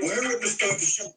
Where would this start the show?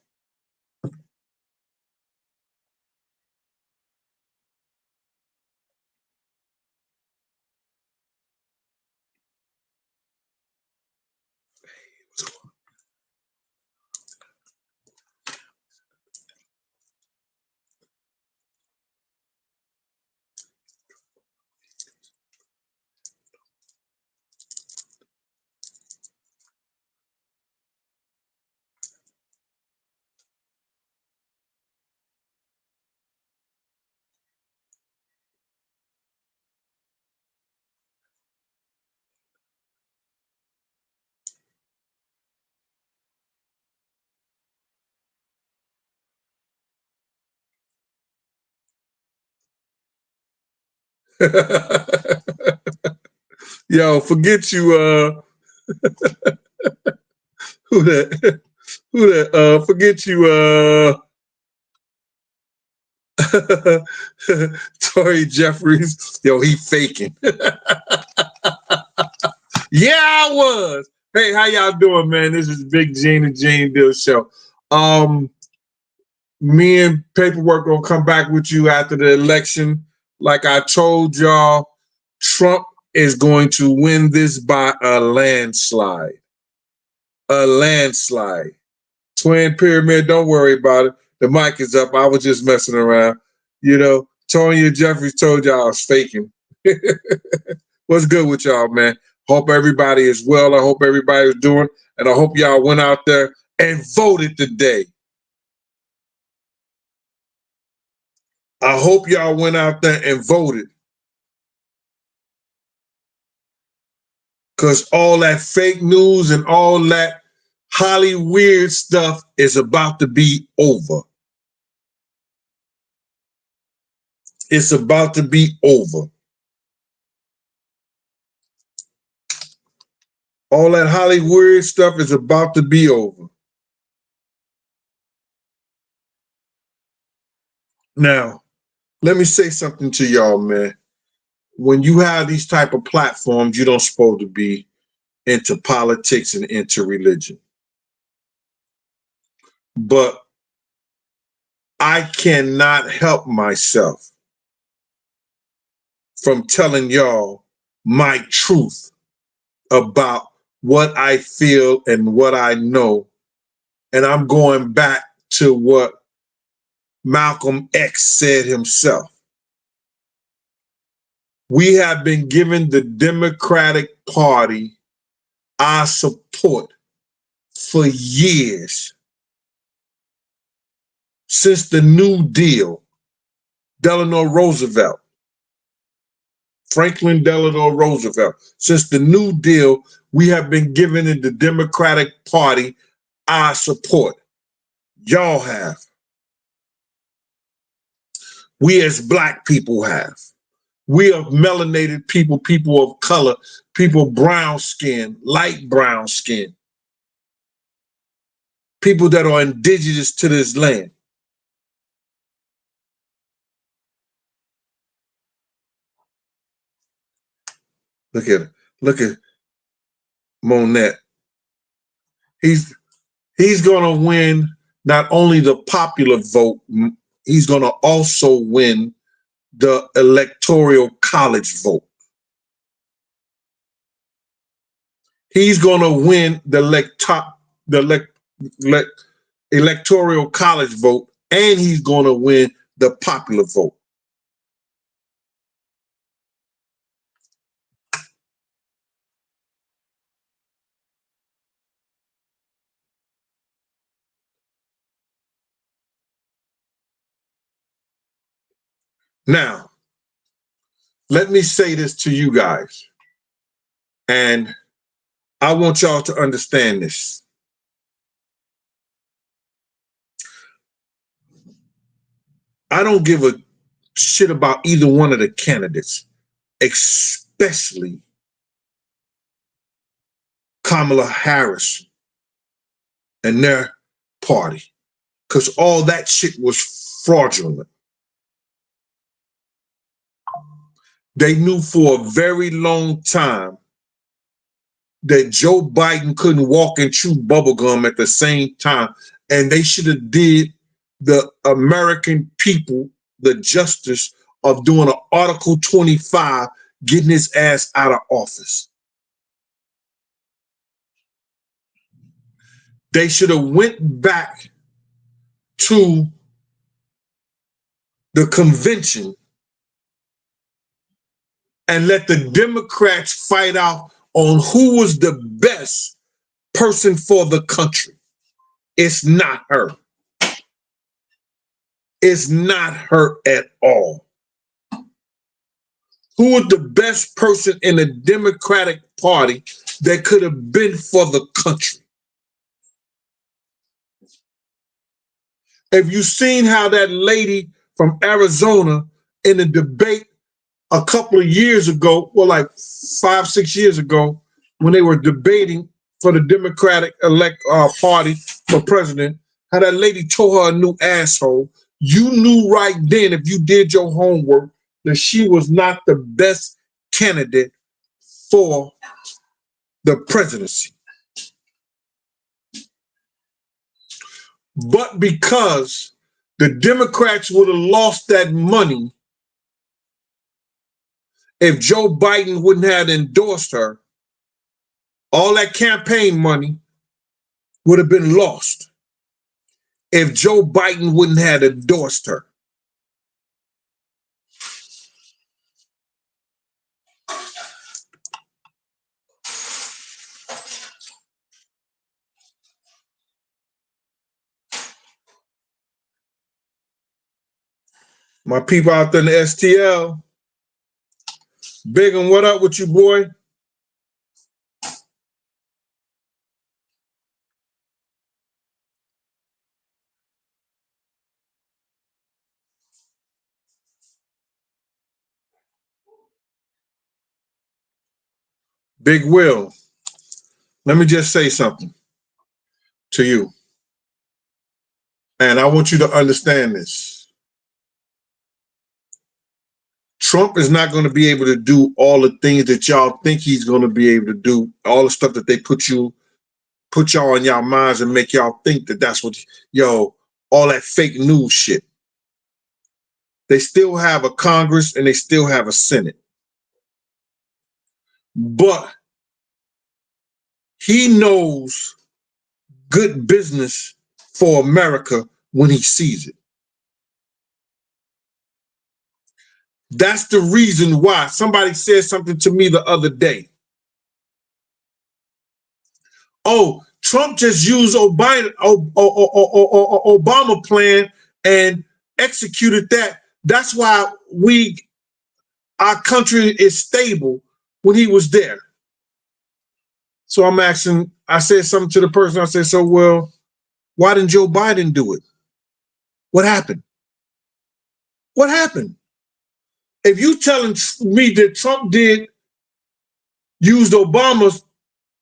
Yo, forget you, who that, forget you, Tory Jeffries. Yo, he faking. Yeah, I was. Hey, how y'all doing, man? This is Big Gene and Gene Deal Show. Me and Paperwork gonna come back with you after the election. Like I told y'all, Trump is going to win this by a landslide. A landslide. Twin Pyramid, don't worry about it. The mic is up. I was just messing around. You know, Tonya Jeffries told y'all I was faking. What's good with y'all, man? Hope everybody is well. I hope everybody is doing, and I hope y'all went out there and voted today. I hope y'all went out there and voted. Because all that fake news and all that Hollywood stuff is about to be over. It's about to be over. All that Hollywood stuff is about to be over. Now, let me say something to y'all, man. When you have these type of platforms, you don't supposed to be into politics and into religion. But I cannot help myself from telling y'all my truth about what I feel and what I know. And I'm going back to what Malcolm X said himself. We have been giving the Democratic Party our support for years. Since the New Deal, Delano Roosevelt, Franklin Delano Roosevelt, since the New Deal, we have been giving the Democratic Party our support. Y'all have. We as Black people have. We are melanated people, people of color, people brown skin, light brown skin, people that are indigenous to this land. Look at it. Look at Monette. He's going to win not only the popular vote, he's going to also win the electoral college vote. He's going to win the electoral college vote, and he's going to win the popular vote. Now, let me say this to you guys, and I want y'all to understand this. I don't give a shit about either one of the candidates, especially Kamala Harris and their party, because all that shit was fraudulent. They knew for a very long time that Joe Biden couldn't walk and chew bubblegum at the same time. And they should have did the American people the justice of doing an Article 25, getting his ass out of office. They should have went back to the convention and let the Democrats fight out on who was the best person for the country. It's not her. It's not her at all. Who was the best person in the Democratic Party that could have been for the country? Have you seen how that lady from Arizona in the debate a couple of years ago, well, like 5, 6 years ago, when they were debating for the Democratic Party for president, how that lady told her a new asshole? You knew right then, if you did your homework, that she was not the best candidate for the presidency. But because the Democrats would have lost that money if Joe Biden wouldn't have endorsed her, all that campaign money would have been lost if Joe Biden wouldn't have endorsed her. My people out there in the STL, Big and what up with you, boy? Big Will, let me just say something to you. And I want you to understand this. Trump is not going to be able to do all the things that y'all think he's going to be able to do, all the stuff that they put y'all in y'all minds and make y'all think that that's what, all that fake news shit. They still have a Congress and they still have a Senate. But he knows good business for America when he sees it. That's the reason why. Somebody said something to me the other day. Oh, Trump just used Obama plan and executed that. That's why our country is stable when he was there. So I'm asking, I said something to the person. I said, so, well, why didn't Joe Biden do it? What happened? What happened? If you telling me that Trump used Obama's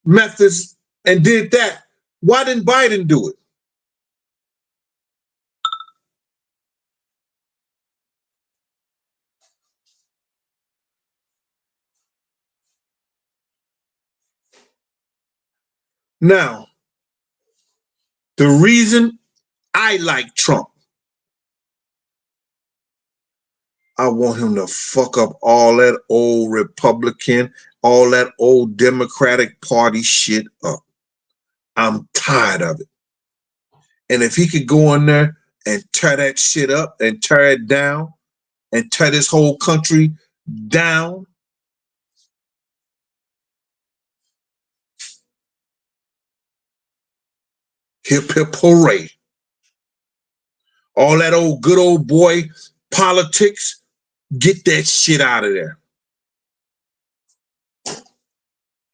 methods and did that, why didn't Biden do it? Now, the reason I like Trump, I want him to fuck up all that old Republican, all that old Democratic Party shit up. I'm tired of it. And if he could go in there and tear that shit up and tear it down and tear this whole country down, hip hip hooray. All that old good old boy politics, get that shit out of there.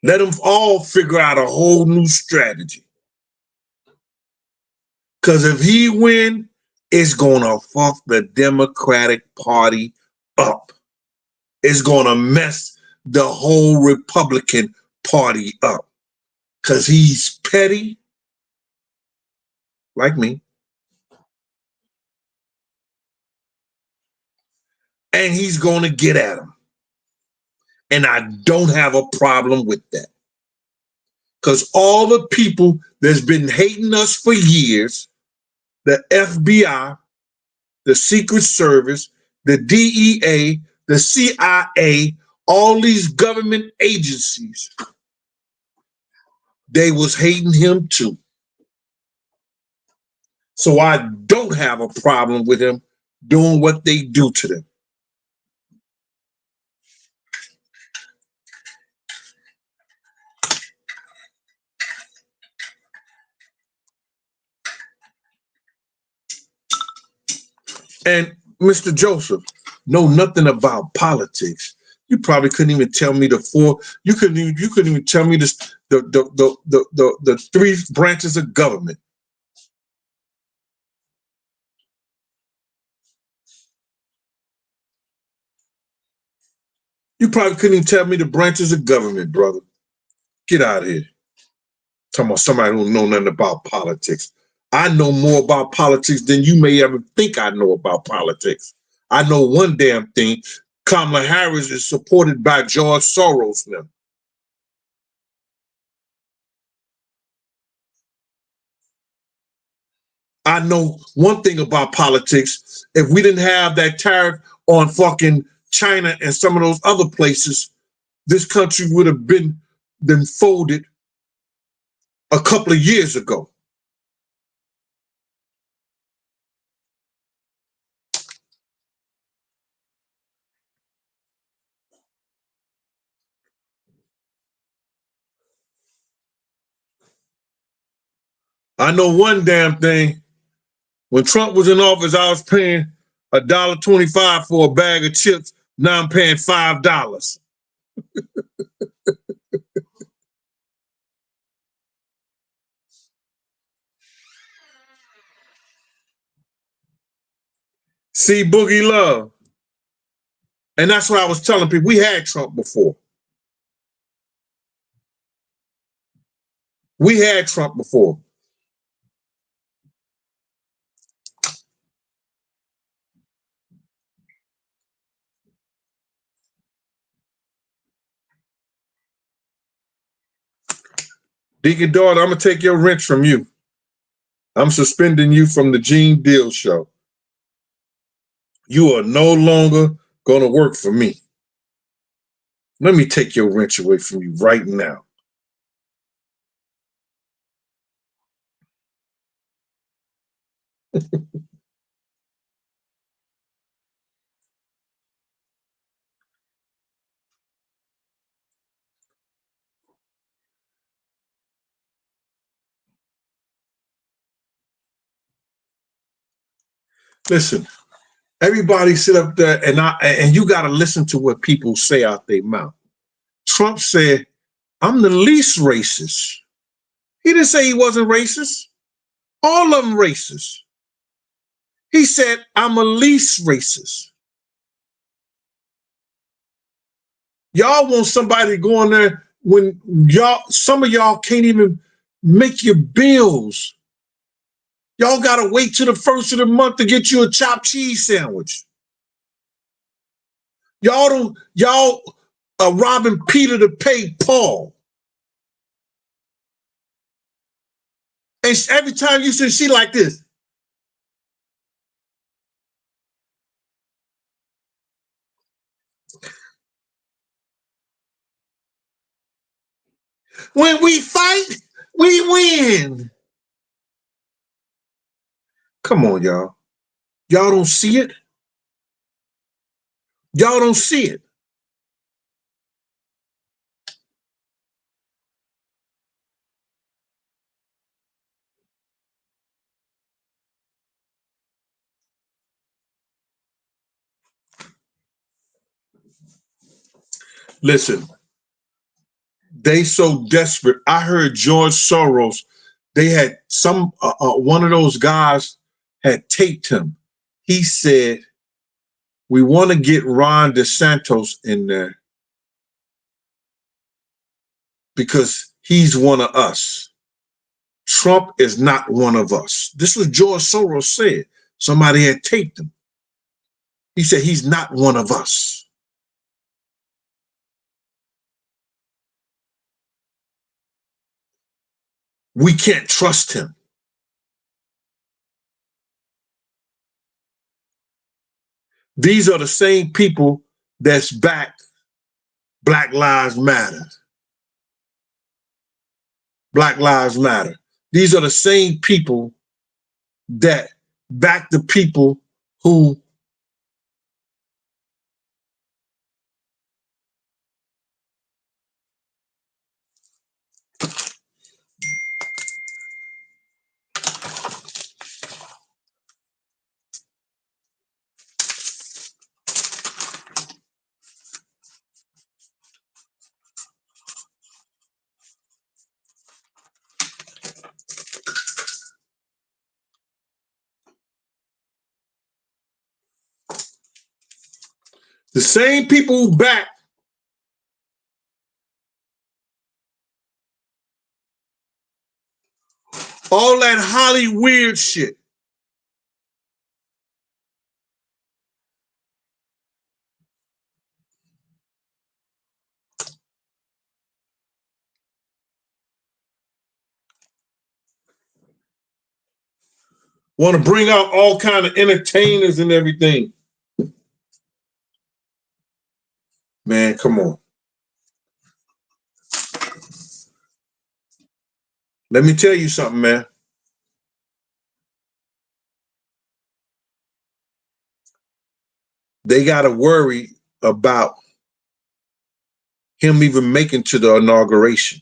Let them all figure out a whole new strategy. Because if he win, it's going to fuck the Democratic Party up. It's going to mess the whole Republican Party up. Because he's petty, like me. And he's going to get at him. And I don't have a problem with that. Because all the people that's been hating us for years, the FBI, the Secret Service, the DEA, the CIA, all these government agencies, they was hating him too. So I don't have a problem with him doing what they do to them. And Mr. Joseph, know nothing about politics. You probably couldn't even tell me you couldn't even tell me the three branches of government. You probably couldn't even tell me the branches of government, brother. Get out of here. Talking about somebody who don't know nothing about politics. I know more about politics than you may ever think I know about politics. I know one damn thing. Kamala Harris is supported by George Soros now. I know one thing about politics. If we didn't have that tariff on fucking China and some of those other places, this country would have been folded a couple of years ago. I know one damn thing. When Trump was in office, I was paying $1.25 for a bag of chips. Now I'm paying $5. See, Boogie Love. And that's what I was telling people. We had Trump before. We had Trump before. Deacon Daughter, I'm going to take your wrench from you. I'm suspending you from the Gene Deal show. You are no longer going to work for me. Let me take your wrench away from you right now. Listen, everybody sit up there and you got to listen to what people say out their mouth. Trump said, I'm the least racist. He didn't say he wasn't racist. All of them racist. He said, I'm a least racist. Y'all want somebody to go in there when some of y'all can't even make your bills. Y'all got to wait till the first of the month to get you a chopped cheese sandwich. Y'all are robbing Peter to pay Paul. And every time you see she like this. When we fight, we win. Come on, y'all. Y'all don't see it? Y'all don't see it. Listen, they so desperate. I heard George Soros, they had one of those guys had taped him. He said, we want to get Ron DeSantis in there because he's one of us. Trump is not one of us. This was George Soros said. Somebody had taped him. He said, he's not one of us. we can't trust him. These are the same people that's back Black Lives Matter. Black Lives Matter. These are the same people that back the people who back all that Hollywood shit. Want to bring out all kind of entertainers and everything. Man, come on. Let me tell you something, man. They got to worry about him even making to the inauguration.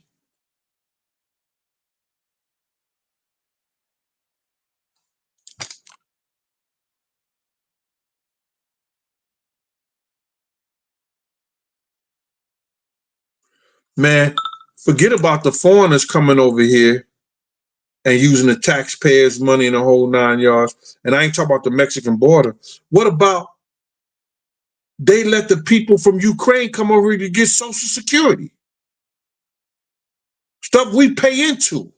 Man, forget about the foreigners coming over here and using the taxpayers' money in the whole 9 yards. And I ain't talking about the Mexican border. What about they let the people from Ukraine come over here to get Social Security? Stuff we pay into.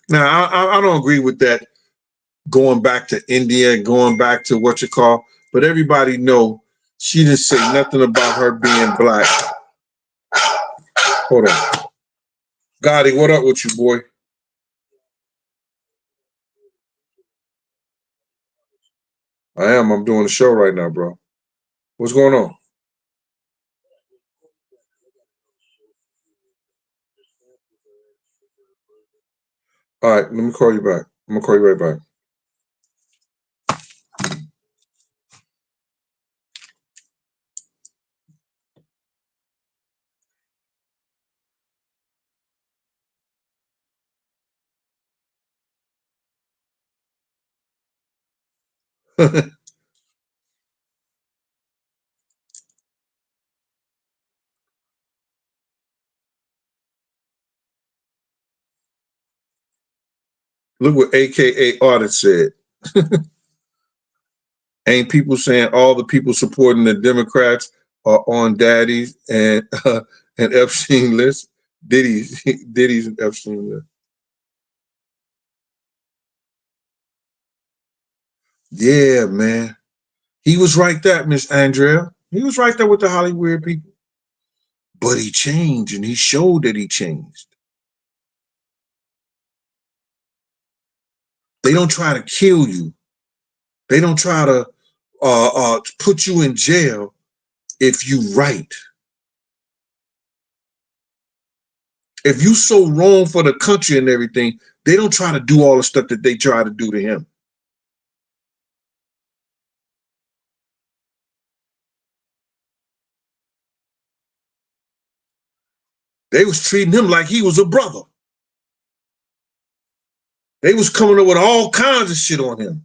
Now, I don't agree with that going back to India, going back to what you call, but everybody know she didn't say nothing about her being black. Hold on. Gotti, what up with you, boy? I am. I'm doing a show right now, bro. What's going on? All right, let me call you back. I'm gonna call you right back. Look what AKA Audit said. Ain't people saying all the people supporting the Democrats are on Daddy's and Epstein list? Diddy's and Epstein list. Yeah, man. He was right there, Miss Andrea. He was right there with the Hollywood people. But he changed and he showed that he changed. They don't try to kill you. They don't try to put you in jail if you right. If you so wrong for the country and everything, they don't try to do all the stuff that they try to do to him. They was treating him like he was a brother. They was coming up with all kinds of shit on him.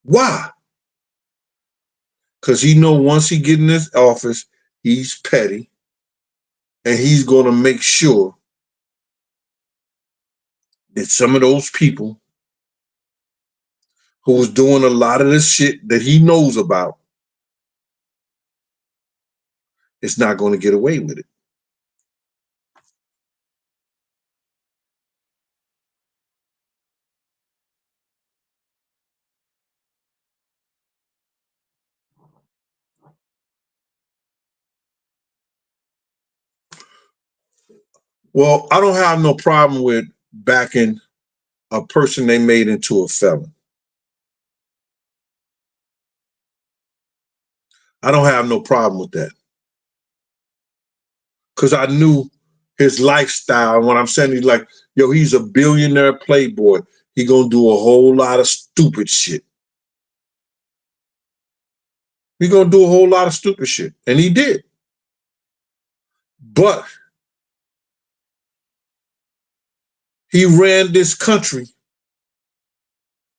Why? Because he know once he get in this office, he's petty, and he's going to make sure that some of those people who was doing a lot of this shit that he knows about is not going to get away with it. Well, I don't have no problem with backing a person they made into a felon. I don't have no problem with that. Because I knew his lifestyle. And when I'm saying he's like, yo, he's a billionaire playboy. He gonna do a whole lot of stupid shit. He gonna do a whole lot of stupid shit. And he did. But he ran this country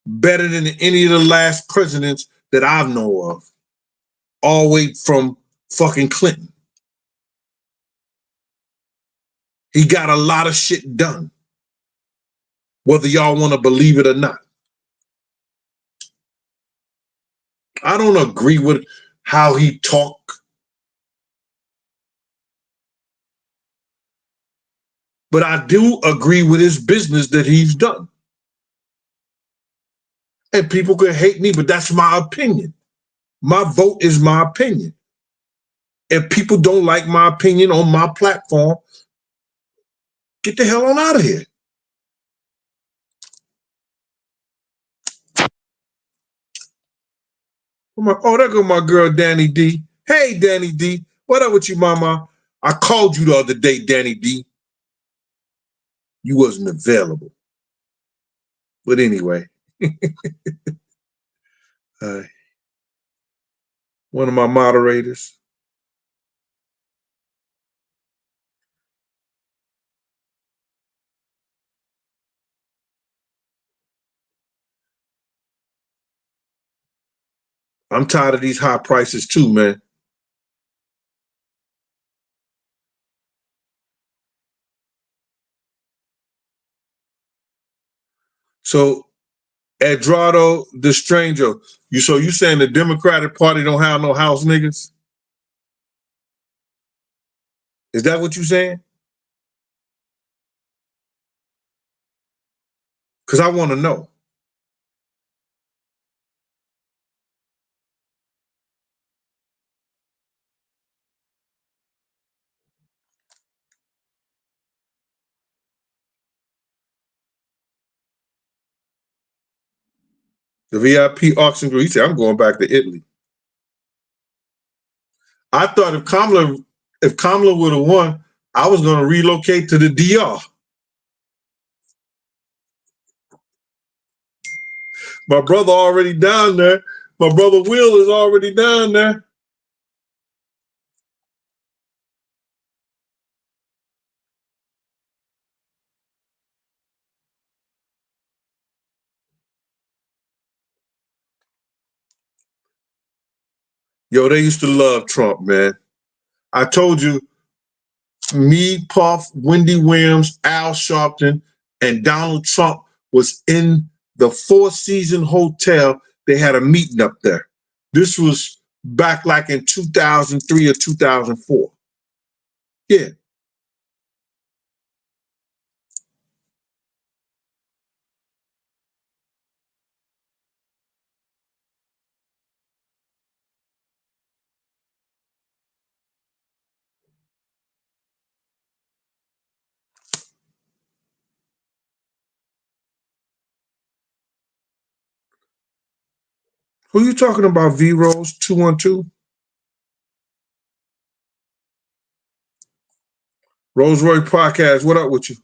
better than any of the last presidents that I know of, all the way from fucking Clinton. He got a lot of shit done, whether y'all want to believe it or not. I don't agree with how he talk, but I do agree with his business that he's done. And people could hate me, but that's my opinion. My vote is my opinion. If people don't like my opinion on my platform, get the hell on out of here. I'm like, oh, there go my girl, Danny D. Hey, Danny D. What up with you, mama? I called you the other day, Danny D. You wasn't available. But anyway, one of my moderators. I'm tired of these high prices too, man. So, Edrado the Stranger, you saying the Democratic Party don't have no house niggas? Is that what you saying? Because I want to know. The VIP auction group, he said, I'm going back to Italy. I thought if Kamala would have won, I was going to relocate to the DR. My brother already down there. My brother Will is already down there. Yo, they used to love Trump, man. I told you, me, Puff, Wendy Williams, Al Sharpton, and Donald Trump was in the Four Seasons Hotel. They had a meeting up there. This was back like in 2003 or 2004. Yeah. Who you talking about, V Rose 212? Rose Roy Podcast, what up with you?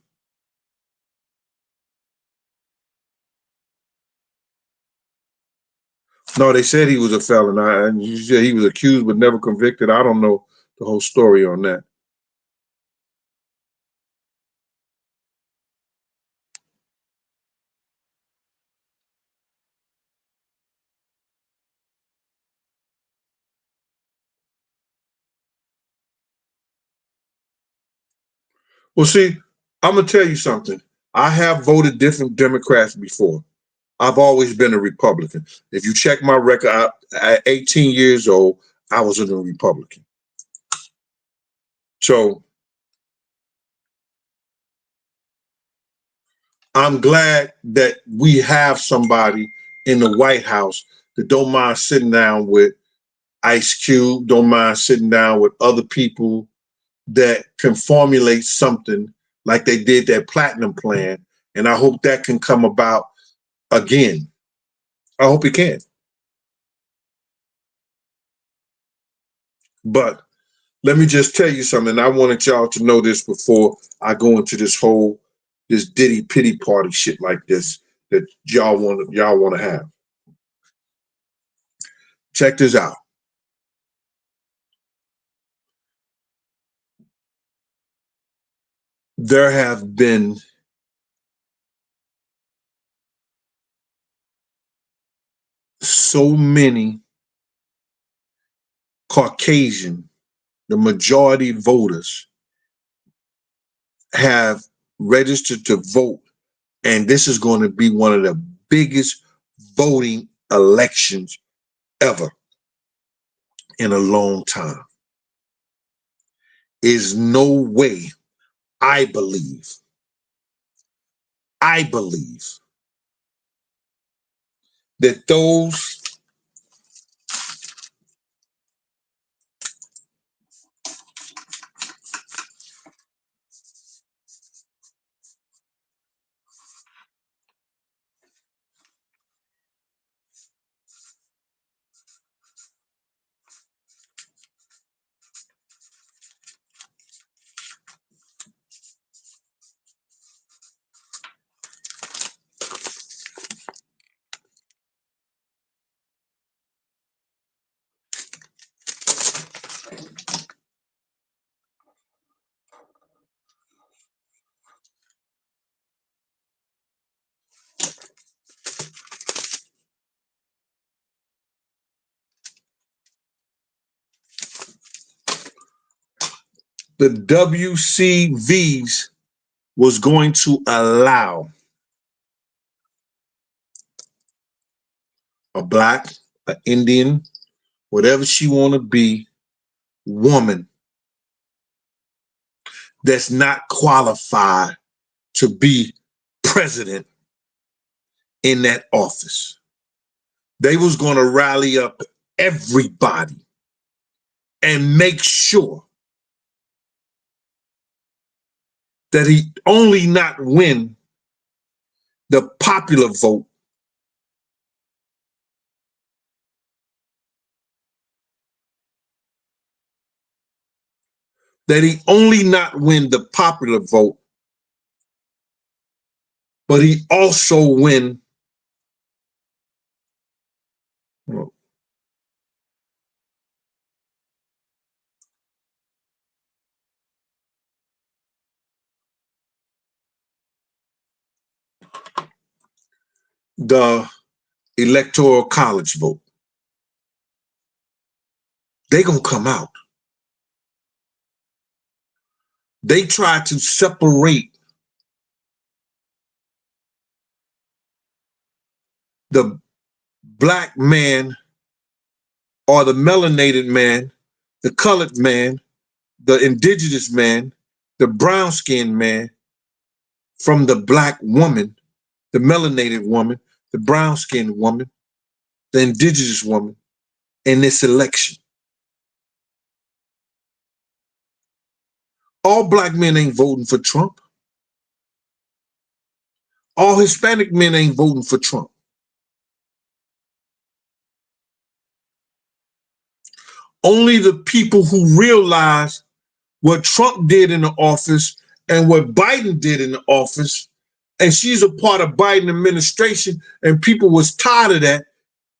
No, they said he was a felon. And you said he was accused but never convicted. I don't know the whole story on that. Well, see, I'm going to tell you something. I have voted different Democrats before. I've always been a Republican. If you check my record, at 18 years old, I was a Republican. So I'm glad that we have somebody in the White House that don't mind sitting down with Ice Cube, don't mind sitting down with other people that can formulate something like they did that platinum plan. And I hope that can come about again. I hope it can. But let me just tell you something. I wanted y'all to know this before I go into this Diddy pity party shit like this that y'all want to have. Check this out. There have been so many Caucasian, the majority voters have registered to vote, and this is going to be one of the biggest voting elections ever in a long time. Is no way, I believe that those the WCVs was going to allow a black, an Indian, whatever she want to be, woman that's not qualified to be president in that office. They was going to rally up everybody and make sure that he only not win the popular vote, that he only not win the popular vote, but he also win the electoral college vote. They gonna come out. They try to separate the black man or the melanated man, the colored man, the indigenous man, the brown-skinned man from the black woman, the melanated woman, the brown-skinned woman, the indigenous woman in this election. All black men ain't voting for Trump. All Hispanic men ain't voting for Trump. Only the people who realize what Trump did in the office and what Biden did in the office, and she's a part of Biden administration, and people was tired of that,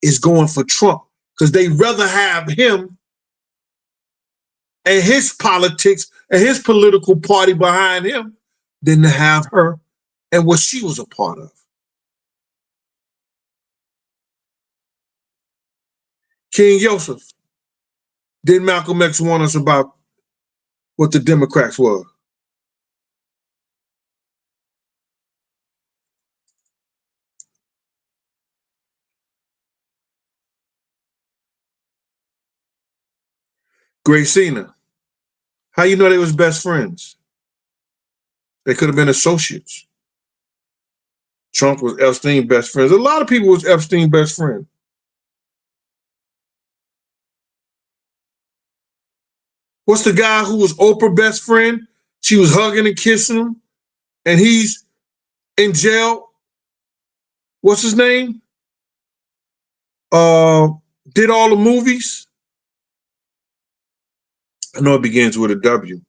is going for Trump because they rather have him and his politics and his political party behind him than to have her and what she was a part of. King Joseph, did Malcolm X warn us about what the Democrats were? Gracina, how you know they was best friends? They could have been associates. Trump was Epstein's best friend. A lot of people was Epstein's best friend. What's the guy who was Oprah's best friend? She was hugging and kissing him. and he's in jail. What's his name? Uh, did all the movies. I know it begins with a W.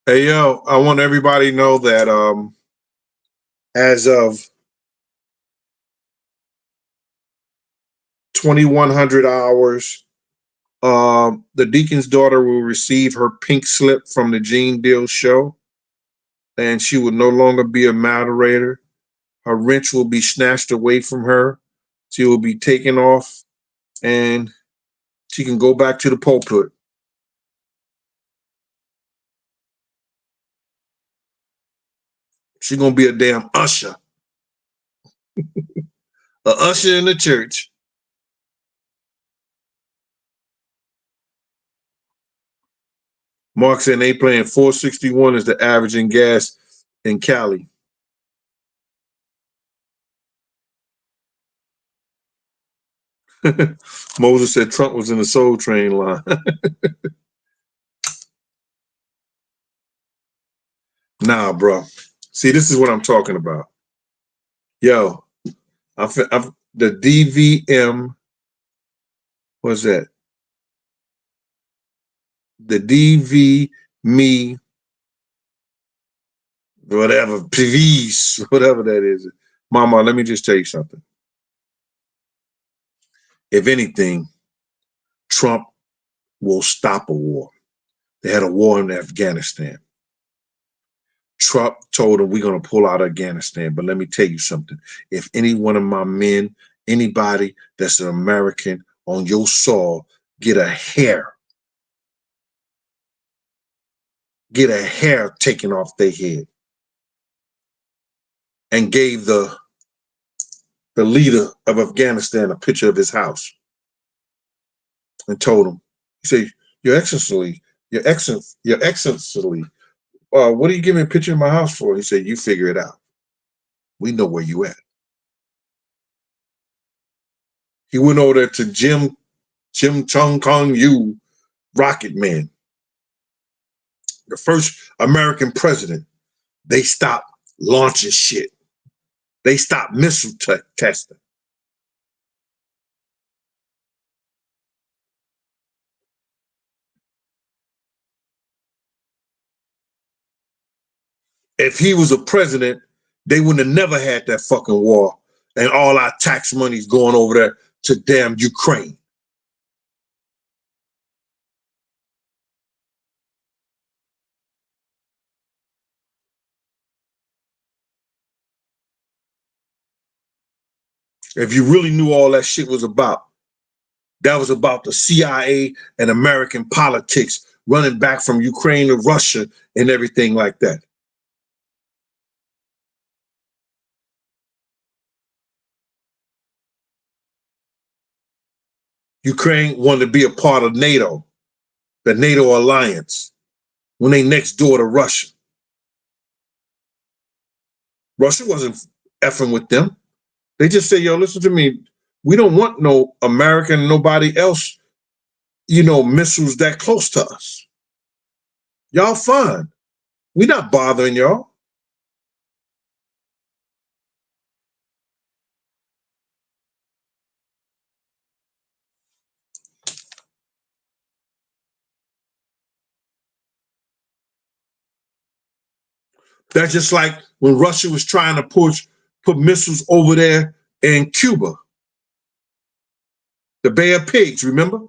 Hey yo, I want everybody to know that as of 2100 hours, the deacon's daughter will receive her pink slip from the Gene Deal show, and she will no longer be a moderator. Her wrench will be snatched away from her. She will be taken off, and she can go back to the pulpit. She's gonna be a damn usher, a usher in the church. Mark said they playing 461 is the average in gas in Cali. Moses said Trump was in the Soul Train line. Nah, bro. See, this is what I'm talking about. Yo, the DVM, what's that? The DV me, whatever, please, whatever that is. Mama, let me just tell you something. If anything, Trump will stop a war. They had a war in Afghanistan. Trump told them we're going to pull out of Afghanistan. But let me tell you something. If any one of my men, anybody that's an American on your soil, get a hair taken off their head, and gave the leader of Afghanistan a picture of his house and told him, he said, Your Excellency, what are you giving me a picture of my house for? He said, you figure it out. We know where you at. He went over there to Jim Chung Kong Yu, Rocket Man, the first American president. They stopped launching shit. They stopped missile testing. If he was a president, they wouldn't have never had that fucking war, and all our tax money's going over there to damn Ukraine. If you really knew all that shit was about, that was about the CIA and American politics running back from Ukraine to Russia and everything like that. Ukraine wanted to be a part of NATO, the NATO alliance, when they next door to Russia. Russia wasn't effing with them. They just say, yo, listen to me. We don't want no American, nobody else, missiles that close to us. Y'all fine. We're not bothering y'all. That's just like when Russia was trying to put missiles over there in Cuba. The Bay of Pigs, remember?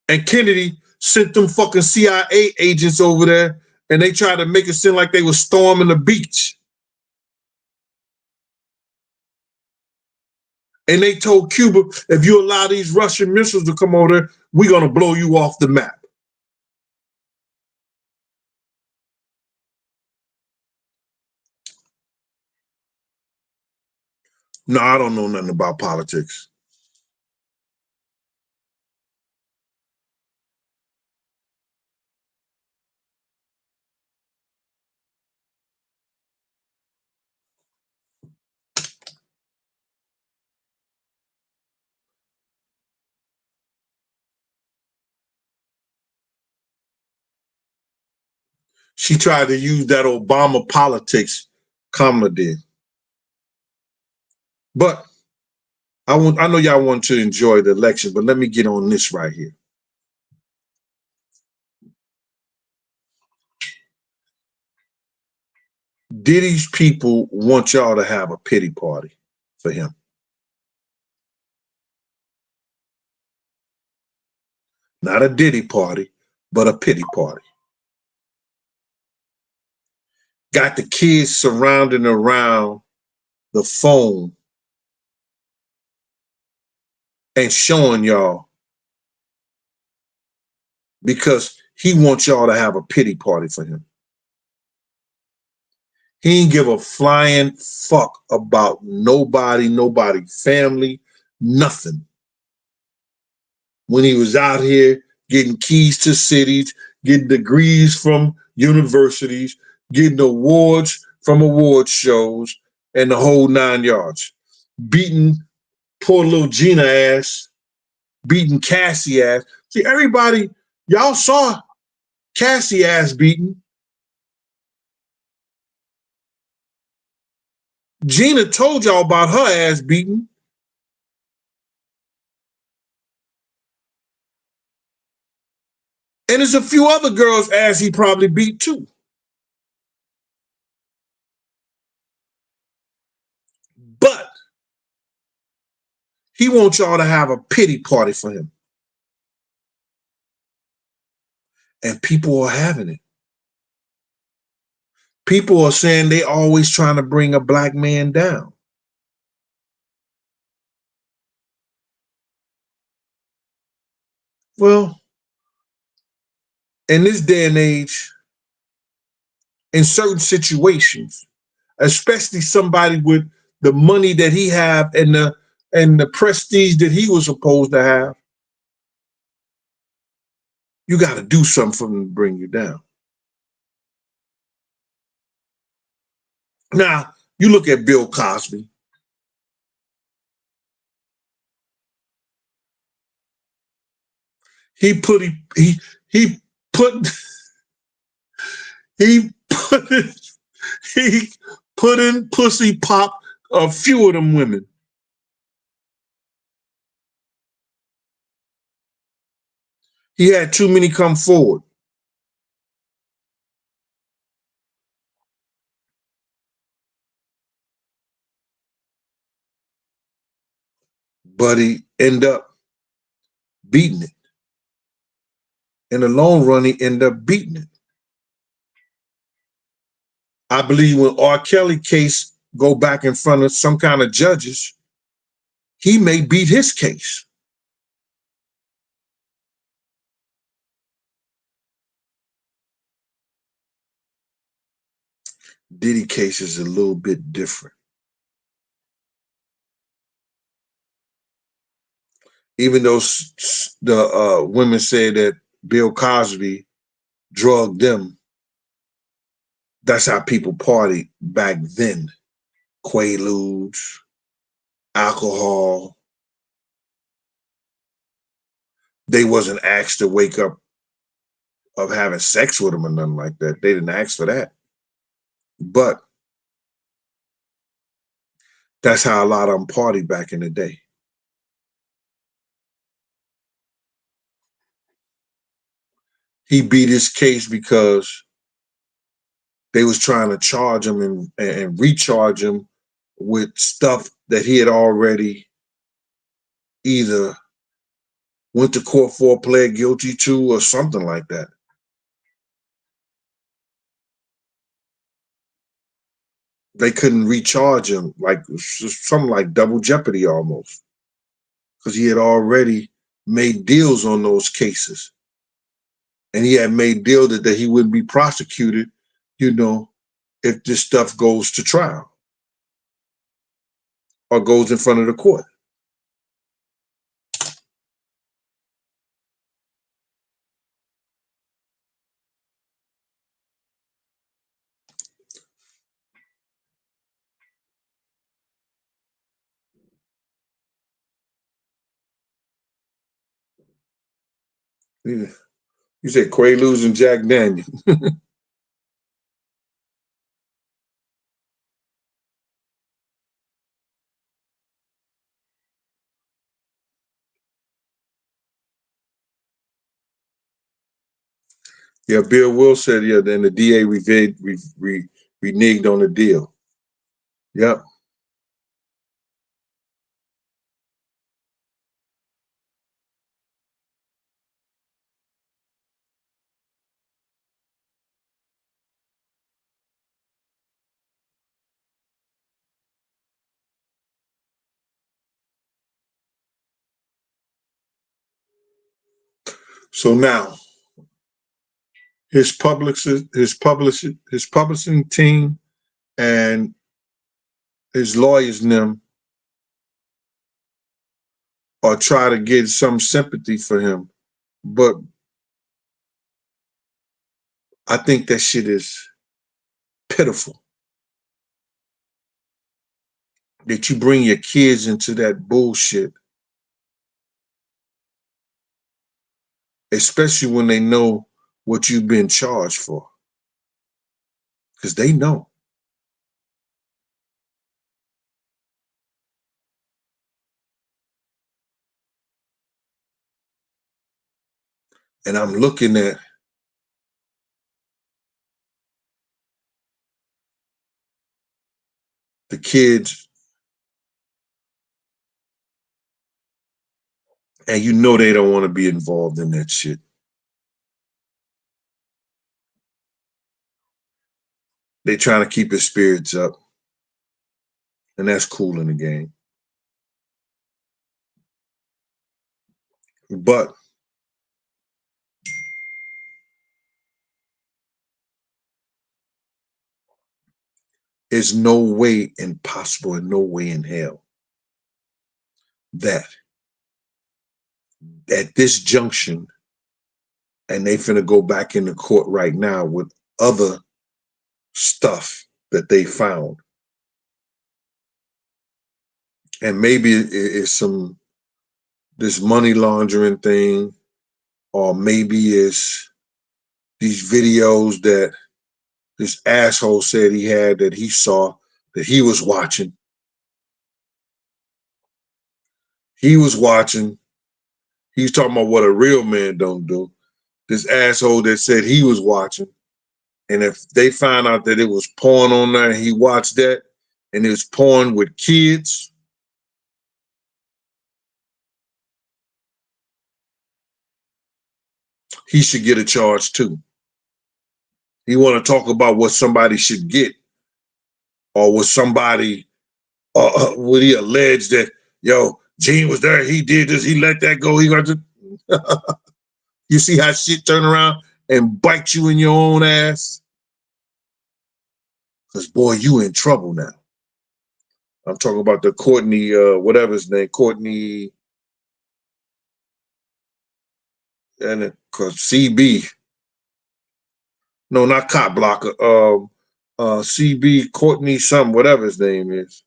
And Kennedy sent them fucking CIA agents over there, and they tried to make it seem like they were storming the beach. And they told Cuba, if you allow these Russian missiles to come over there, we're going to blow you off the map. No, I don't know nothing about politics. She tried to use that Obama politics, Kamala did. But I know y'all want to enjoy the election, but let me get on this right here. Diddy's people want y'all to have a pity party for him. Not a Diddy party, but a pity party. Got the kids surrounding around the phone and showing y'all because he wants y'all to have a pity party for him. He ain't give a flying fuck about nobody family, nothing. When he was out here getting keys to cities, getting degrees from universities, getting awards from award shows, and the whole 9 yards. Beating poor little Gina ass, beating Cassie ass. See, everybody, y'all saw Cassie ass beaten. Gina told y'all about her ass beaten. And there's a few other girls' ass he probably beat too. But he wants y'all to have a pity party for him. And people are having it. People are saying they always trying to bring a black man down. Well, in this day and age, in certain situations, especially somebody with the money that he have and the prestige that he was supposed to have, you got to do something for them to bring you down. Now, you look at Bill Cosby. He put he put he put he put in pussy pop a few of them women. He had too many come forward. But he ended up beating it. In the long run, he ended up beating it. I believe when R. Kelly case go back in front of some kind of judges, he may beat his case. Diddy case is a little bit different. Even though the women say that Bill Cosby drugged them, that's how people partied back then. Quaaludes, alcohol. They wasn't asked to wake up of having sex with him or nothing like that. They didn't ask for that. But that's how a lot of them partied back in the day. He beat his case because they was trying to charge him and recharge him with stuff that he had already either went to court for, pled guilty to, or something like that. They couldn't recharge him, like something like double jeopardy almost, because he had already made deals on those cases. And he had made deals that he wouldn't be prosecuted, if this stuff goes to trial or goes in front of the court. You said Quaaludes and Jack Daniel. Yeah, Bill Will said, yeah, then the DA reneged on the deal. Yep. So now his publishing team and his lawyers and them are trying to get some sympathy for him. But I think that shit is pitiful. That you bring your kids into that bullshit, especially when they know what you've been charged for. Because they know. And I'm looking at the kids, and you know they don't want to be involved in that shit. They trying to keep his spirits up, and that's cool in the game. But it's no way impossible and no way in hell that at this junction, and they finna go back into court right now with other stuff that they found. And maybe it's some this money laundering thing, or maybe it's these videos that this asshole said he had that he saw that he was watching. He was watching. He's talking about what a real man don't do. This asshole that said he was watching. And if they find out that it was porn on there and he watched that and it was porn with kids, he should get a charge too. He want to talk about what somebody should get, or what somebody, would he allege that, yo, Gene was there, he did this, he let that go, he got to. You see how shit turn around and bite you in your own ass? Because, boy, you in trouble now. I'm talking about the Courtney, whatever his name, Courtney, and because CB, no, not Cop Blocker, CB Courtney, something, whatever his name is.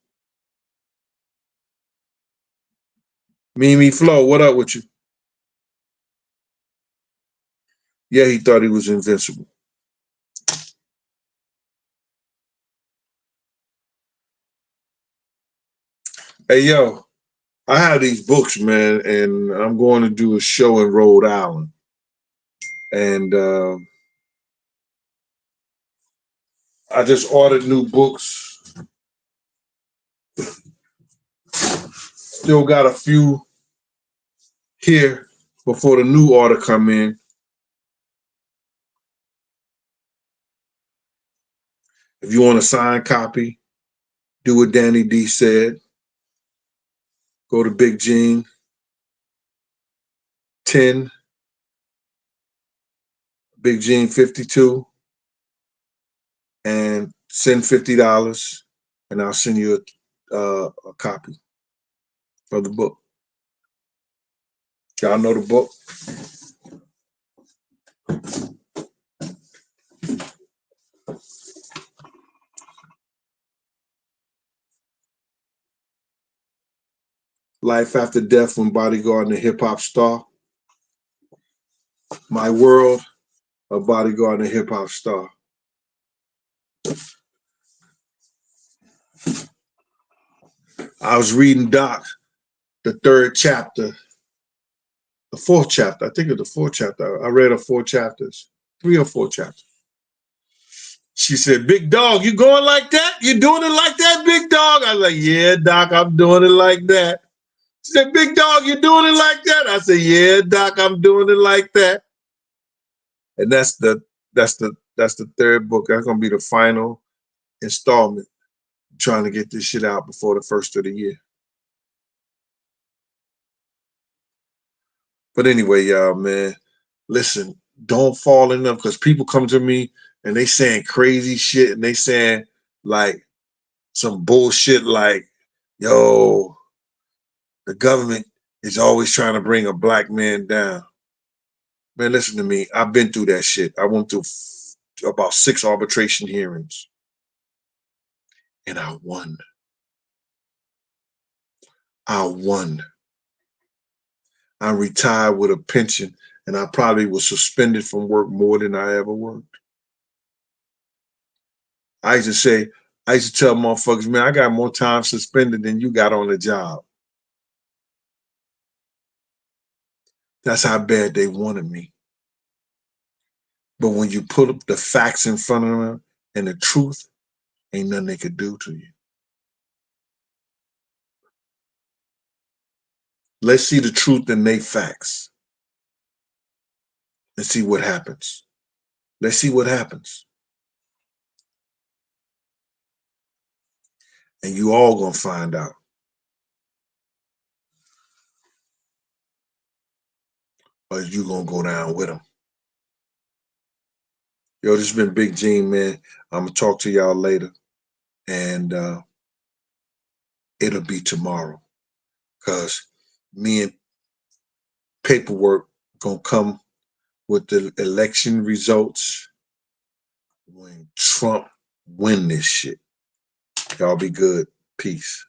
Mimi Flo, what up with you? Yeah, he thought he was invincible. Hey, yo, I have these books, man, and I'm going to do a show in Rhode Island. And I just ordered new books. Still got a few here before the new order come in. If you want a signed copy, do what Danny D said. Go to Big Gene 10, Big Gene 52, and send $50, and I'll send you a copy of the book. Y'all know the book? Life After Death from Bodyguard and a Hip Hop Star. My World, a Bodyguard and a Hip Hop Star. I was reading Doc, the third chapter, the fourth chapter. I think it's the fourth chapter. I read the 4 chapters. 3 or 4 chapters. She said, "Big dog, you going like that? You doing it like that, big dog?" I was like, "Yeah, doc, I'm doing it like that." She said, "Big dog, you doing it like that?" I said, "Yeah, doc, I'm doing it like that." And that's the third book. That's gonna be the final installment. I'm trying to get this shit out before the first of the year. But anyway, y'all, man, listen, don't fall in them because people come to me and they saying crazy shit and they saying like some bullshit like, yo, the government is always trying to bring a black man down. Man, listen to me. I've been through that shit. I went through about 6 arbitration hearings and I won. I won. I retired with a pension and I probably was suspended from work more than I ever worked. I used to tell motherfuckers, man, I got more time suspended than you got on the job. That's how bad they wanted me. But when you put up the facts in front of them and the truth, ain't nothing they could do to you. Let's see the truth in they facts and see what happens. Let's see what happens. And you all gonna find out. Or you gonna go down with them. Yo, this has been Big Gene, man. I'm gonna talk to y'all later. And it'll be tomorrow. Cause me and paperwork gonna come with the election results when Trump win this shit. Y'all be good. Peace.